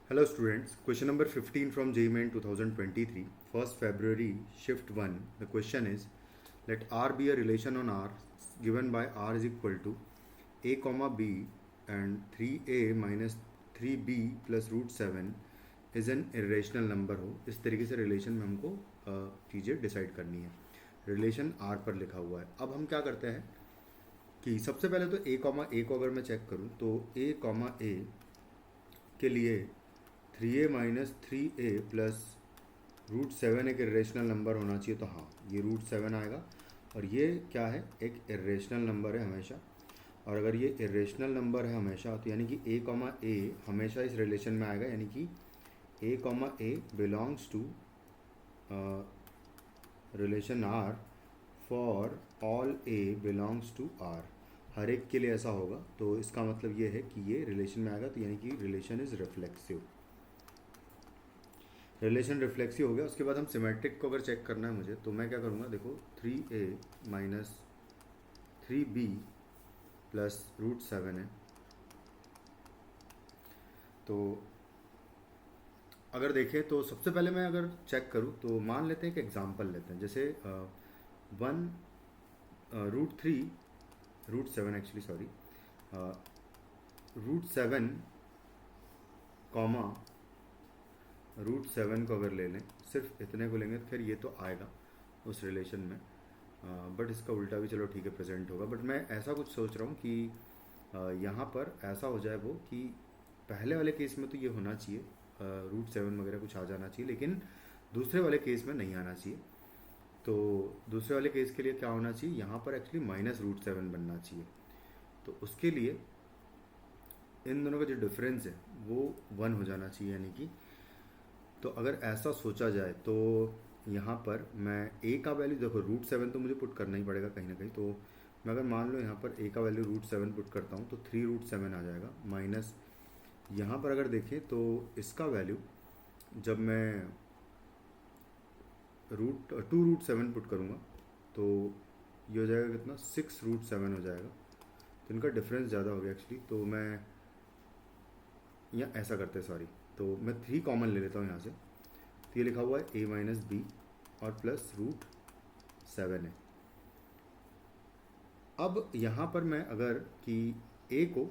Hello students, question number 15 from JEE Main 2023, 1st February, shift 1. The question is, let R be a relation on R given by R is equal to a comma b and 3a minus 3b plus root 7 is an irrational number हो. इस तरीके से relation में हमको चीज़ें decide करनी है. Relation R पर लिखा हुआ है. अब हम क्या करते हैं कि सबसे पहले तो a कॉमा a को अगर मैं चेक करूं तो a कॉमा a के लिए 3a minus 3a plus root 7 एक इरेशनल नंबर होना चाहिए. तो हाँ, ये रूट 7 आएगा और ये क्या है, एक इरेशनल नंबर है हमेशा. और अगर ये इरेशनल नंबर है हमेशा तो यानी कि a कॉमा a हमेशा इस रिलेशन में आएगा. यानी कि a comma a belongs to relation R for all a belongs to R. हर एक के लिए ऐसा होगा. तो इसका मतलब ये है कि ये रिलेशन में आएगा. तो यानी कि relation is reflexive. Relation reflexive हो गया. उसके बाद हम सिमेट्रिक को अगर चेक करना है मुझे तो मैं क्या करूँगा, देखो 3a minus 3b plus root 7 है. तो अगर देखें तो सबसे पहले मैं अगर चेक करूँ तो मान लेते हैं कि एग्जांपल लेते हैं. जैसे 1√3 root 7 actually sorry root 7 comma root 7 को अगर ले लें, सिर्फ इतने को लेंगे तो फिर ये तो आएगा उस रिलेशन में. बट इसका उल्टा भी चलो ठीक है प्रेजेंट होगा. बट मैं ऐसा कुछ सोच रहा हूँ कि यहाँ पर ऐसा हो जाए वो कि पहले वाले केस में तो ये होना चाहिए, रूट 7 वगैरह कुछ आ जाना चाहिए, लेकिन दूसरे वाले केस में नहीं आना चाहिए. तो दूसरे वाले केस के लिए क्या होना चाहिए, यहाँ पर एक्चुअली माइनस रूट 7 बनना चाहिए. तो उसके लिए इन दोनों का जो डिफरेंस है वो 1 हो जाना चाहिए. यानी कि तो अगर ऐसा सोचा जाए तो यहाँ पर मैं a का वैल्यू, देखो रूट 7 तो मुझे पुट करना ही पड़ेगा कहीं ना कहीं. तो मैं अगर मान लो यहाँ पर a का वैल्यू रूट 7 पुट करता हूँ तो 3√7 आ जाएगा. माइनस यहाँ पर अगर देखें तो इसका वैल्यू जब मैं 2√7 पुट करूँगा तो ये हो जाएगा कितना, 6√7 हो जाएगा. तो इनका डिफरेंस ज़्यादा हो गया एक्चुअली. तो मैं या ऐसा करते हैं, सॉरी, तो मैं 3 कॉमन ले लेता हूँ यहाँ से. तो ये लिखा हुआ है a माइनस बी और प्लस रूट 7 है. अब यहाँ पर मैं अगर कि a को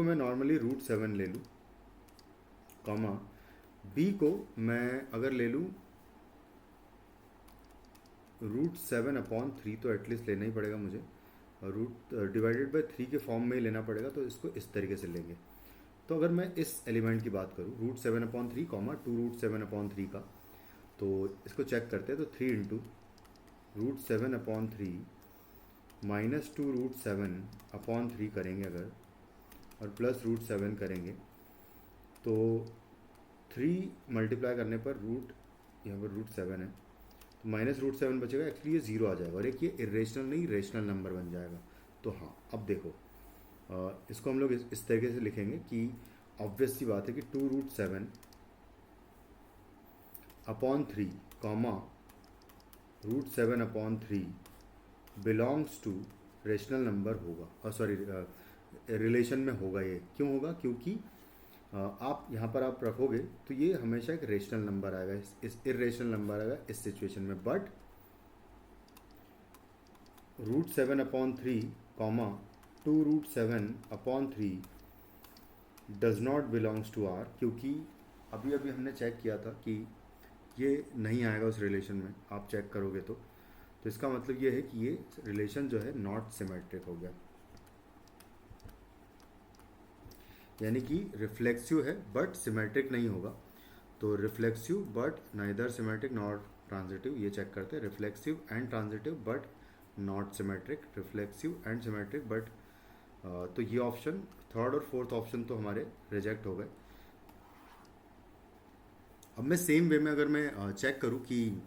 मैं नॉर्मली रूट 7 ले लूँ, कॉमा b को मैं अगर ले लूँ रूट 7/3, तो एटलीस्ट लेना ही पड़ेगा मुझे. रूट डिवाइडेड बाय 3 के फॉर्म में ही लेना पड़ेगा. तो इसको इस तरीके से लेंगे. तो अगर मैं इस एलिमेंट की बात करूँ रूट 7/3 कॉमा 2√7/3 का, तो इसको चेक करते हैं. तो 3 इंटू रूट 7/3 माइनस 2√7/3 करेंगे अगर, और प्लस रूट 7 करेंगे तो 3 मल्टीप्लाई करने पर रूट, यहाँ पर रूट 7 है तो माइनस रूट 7 बचेगा. एक्चुअली ये 0 आ जाएगा और एक ये इरेशनल नहीं रेशनल नंबर बन जाएगा. तो हाँ, अब देखो इसको हम लोग इस तरीके से लिखेंगे कि ऑब्वियस सी बात है कि 2√7/3 comma root 7/3 belongs to rational number होगा, और सॉरी रिलेशन में होगा. ये क्यों होगा, क्योंकि आप यहाँ पर आप रखोगे तो ये हमेशा एक रेशनल नंबर आएगा, इस इरेशनल नंबर आएगा इस सिचुएशन में. But root 7/3 comma 2√7/3 does not belongs to R, क्योंकि अभी अभी हमने चेक किया था कि ये नहीं आएगा उस रिलेशन में. आप चेक करोगे तो इसका मतलब ये है कि ये रिलेशन जो है नॉट सिमेट्रिक हो गया. यानी कि रिफ्लेक्सिव है बट सिमेट्रिक नहीं होगा. तो reflexive but neither symmetric not transitive, ये चेक करते हैं. Reflexive and transitive but not symmetric, reflexive and symmetric but. तो ये ऑप्शन, थर्ड और फोर्थ ऑप्शन तो हमारे रिजेक्ट हो गए. अब मैं सेम वे में अगर मैं चेक करूँ कि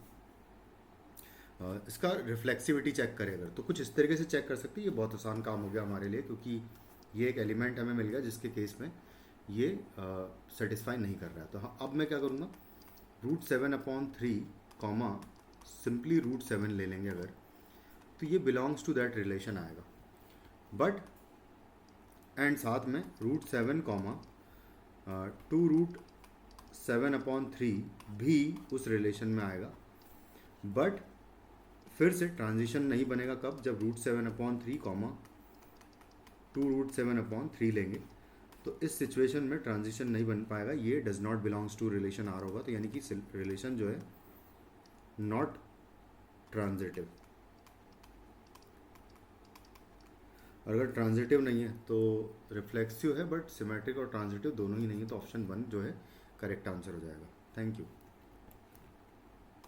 इसका रिफ्लेक्सिविटी चेक करें अगर, तो कुछ इस तरीके से चेक कर सकते हैं. ये बहुत आसान काम हो गया हमारे लिए, क्योंकि ये एक एलिमेंट हमें मिल गया जिसके केस में ये सेटिस्फाई नहीं कर रहा है. तो हाँ, अब मैं क्या करूँगा, रूट 7/3 कॉमा सिंपली रूट 7 ले लेंगे अगर, तो ये बिलोंग्स टू दैट रिलेशन आएगा. बट एंड साथ में √7 कॉमा 2√7/3 भी उस रिलेशन में आएगा, बट फिर से ट्रांजिशन नहीं बनेगा कब, जब √7/3 कॉमा 2√7/3 लेंगे, तो इस सिचुएशन में ट्रांजिशन नहीं बन पाएगा। ये does not belongs to relation R होगा, तो यानी कि रिलेशन जो है नॉट ट्रांजिटिव। अगर ट्रांजिटिव नहीं है तो रिफ्लेक्सिव है, बट सिमेट्रिक और ट्रांजिटिव दोनों ही नहीं है, तो ऑप्शन 1 जो है करेक्ट आंसर हो जाएगा। Thank you.